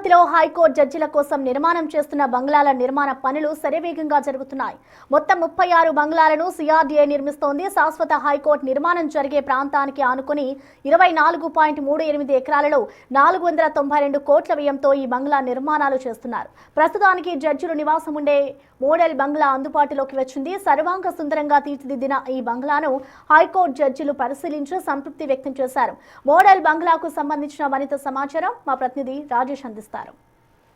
తిరుపతిలో హైకోర్టు జడ్జిల కోసం నిర్మాణం చేస్తున్న బంగ్లాల నిర్మాణ పనులు శరవేగంగా జరుగుతున్నాయి. మొత్తం 36 బంగ్లాలను సిఆర్డీఏ నిర్మిస్తోంది. శాశ్వత హైకోర్టు నిర్మాణం జరిగే ప్రాంతానికి ఆనుకుని 24.38 ఎకరాలలో 492 కోట్ల వ్యయంతో ఈ బంగ్లా నిర్మాణాలు చేస్తున్నారు. ప్రస్తుతానికి జడ్జిలు నివాసం ఉండే మోడల్ బంగ్లా అందుబాటులోకి వచ్చింది. సర్వాంగ సుందరంగా తీర్చిదిద్దిన ఈ బంగ్లాను హైకోర్టు జడ్జిలు పరిశీలించి సంతృప్తి వ్యక్తం చేశారు. మోడల్ బంగ్లాకు సంబంధించిన మరింత సమాచారం మా ప్రతినిధి రాజేష్ అందిస్తారు.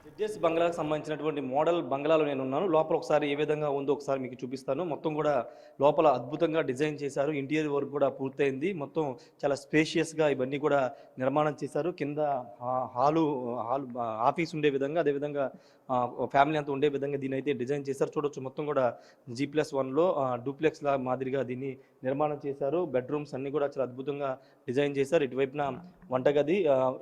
జడ్జెస్ బంగ్లాకు సంబంధించినటువంటి మోడల్ బంగ్లాలో నేను ఉన్నాను. లోపల ఒకసారి ఏ విధంగా ఉందో ఒకసారి మీకు చూపిస్తాను. మొత్తం కూడా లోపల అద్భుతంగా డిజైన్ చేశారు. ఇంటీరియర్ వర్క్ కూడా పూర్తయింది. మొత్తం చాలా స్పేషియస్గా ఇవన్నీ కూడా నిర్మాణం చేశారు. కింద హాలు ఆఫీస్ ఉండే విధంగా, అదేవిధంగా ఫ్యామిలీ అంతా ఉండే విధంగా దీన్ని అయితే డిజైన్ చేశారు. చూడొచ్చు మొత్తం కూడా G+1లో డూప్లెక్స్ లా మాదిరిగా దీన్ని నిర్మాణం చేశారు. బెడ్రూమ్స్ అన్ని కూడా చాలా అద్భుతంగా డిజైన్ చేశారు. ఇటువైపున వంటగది,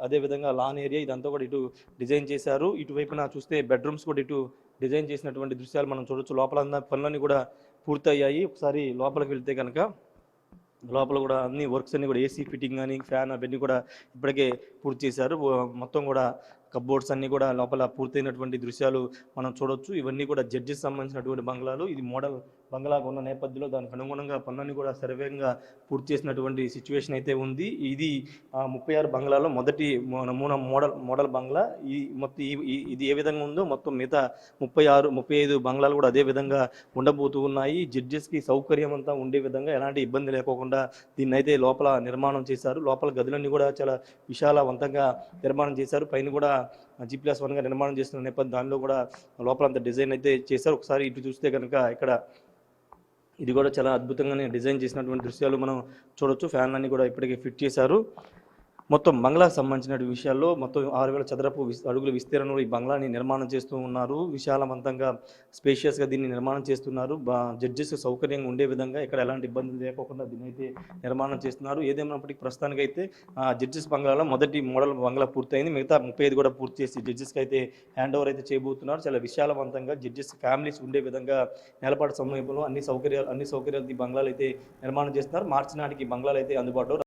అదేవిధంగా లాన్ ఏరియా ఇదంతా కూడా ఇటు డిజైన్ చేశారు. ఇటువైపున చూస్తే బెడ్రూమ్స్ కూడా ఇటు డిజైన్ చేసినటువంటి దృశ్యాలు మనం చూడొచ్చు. లోపల పనులన్నీ కూడా పూర్తయ్యాయి. ఒకసారి లోపలికి వెళ్తే కనుక లోపల కూడా అన్ని వర్క్స్ అన్ని కూడా ఏసీ ఫిట్టింగ్ కానీ ఫ్యాన్ అవన్నీ కూడా ఇప్పటికే పూర్తి చేశారు. మొత్తం కూడా కప్బోర్డ్స్ అన్నీ కూడా లోపల పూర్తయినటువంటి దృశ్యాలు మనం చూడొచ్చు. ఇవన్నీ కూడా జడ్జిస్ సంబంధించినటువంటి బంగ్లాలు. ఇది మోడల్ బంగ్లాగా ఉన్న నేపథ్యంలో దానికి అనుగుణంగా పనులన్నీ కూడా సర్వేగంగా పూర్తి చేసినటువంటి సిచ్యువేషన్ అయితే ఉంది. ఇది 36 బంగ్లాలో మొదటి నమూనా మోడల్ బంగ్లా. ఈ మొత్తం ఇది ఏ విధంగా ఉందో మొత్తం మిగతా 35 బంగ్లాలు కూడా అదే విధంగా ఉండబోతూ ఉన్నాయి. జడ్జెస్కి సౌకర్యం అంతా ఉండే విధంగా ఎలాంటి ఇబ్బంది లేకోకుండా దీన్ని అయితే లోపల నిర్మాణం చేశారు. లోపల గదులన్నీ కూడా చాలా విశాలవంతంగా నిర్మాణం చేశారు. పైన కూడా G+1గా నిర్మాణం చేస్తున్న నేపథ్యం దానిలో కూడా లోపలంతా డిజైన్ అయితే చేశారు. ఒకసారి ఇటు చూస్తే కనుక ఇక్కడ ఇది కూడా చాలా అద్భుతంగానే డిజైన్ చేసినటువంటి దృశ్యాలు మనం చూడొచ్చు. ఫ్యాన్ అన్ని కూడా ఇప్పటికే ఫిట్ చేశారు. మొత్తం బంగ్లాకు సంబంధించిన విషయాల్లో మొత్తం 6000 చదరపు అడుగుల విస్తీర్ణంలో ఈ బంగ్లాని నిర్మాణం చేస్తూ ఉన్నారు. విశాలవంతంగా స్పేషియస్గా దీన్ని నిర్మాణం చేస్తున్నారు. జడ్జెస్ సౌకర్యంగా ఉండే విధంగా ఇక్కడ ఎలాంటి ఇబ్బంది లేకోకుండా దీన్ని అయితే నిర్మాణం చేస్తున్నారు. ఏదేమైనప్పటికీ ప్రస్తుతానికైతే జడ్జెస్ బంగ్లాలో మొదటి మోడల్ బంగ్లా పూర్తయింది. మిగతా 35 కూడా పూర్తి చేసి జడ్జెస్కి అయితే హ్యాండ్ ఓవర్ అయితే చేయబోతున్నారు. చాలా విశాలవంతంగా జడ్జెస్ ఫ్యామిలీస్ ఉండే విధంగా నెలపాటు సమయంలో అన్ని సౌకర్యాలు ఈ బంగ్లాలు అయితే నిర్మాణం చేస్తున్నారు. మార్చి నాటికి బంగ్లాలు అయితే అందుబాటులో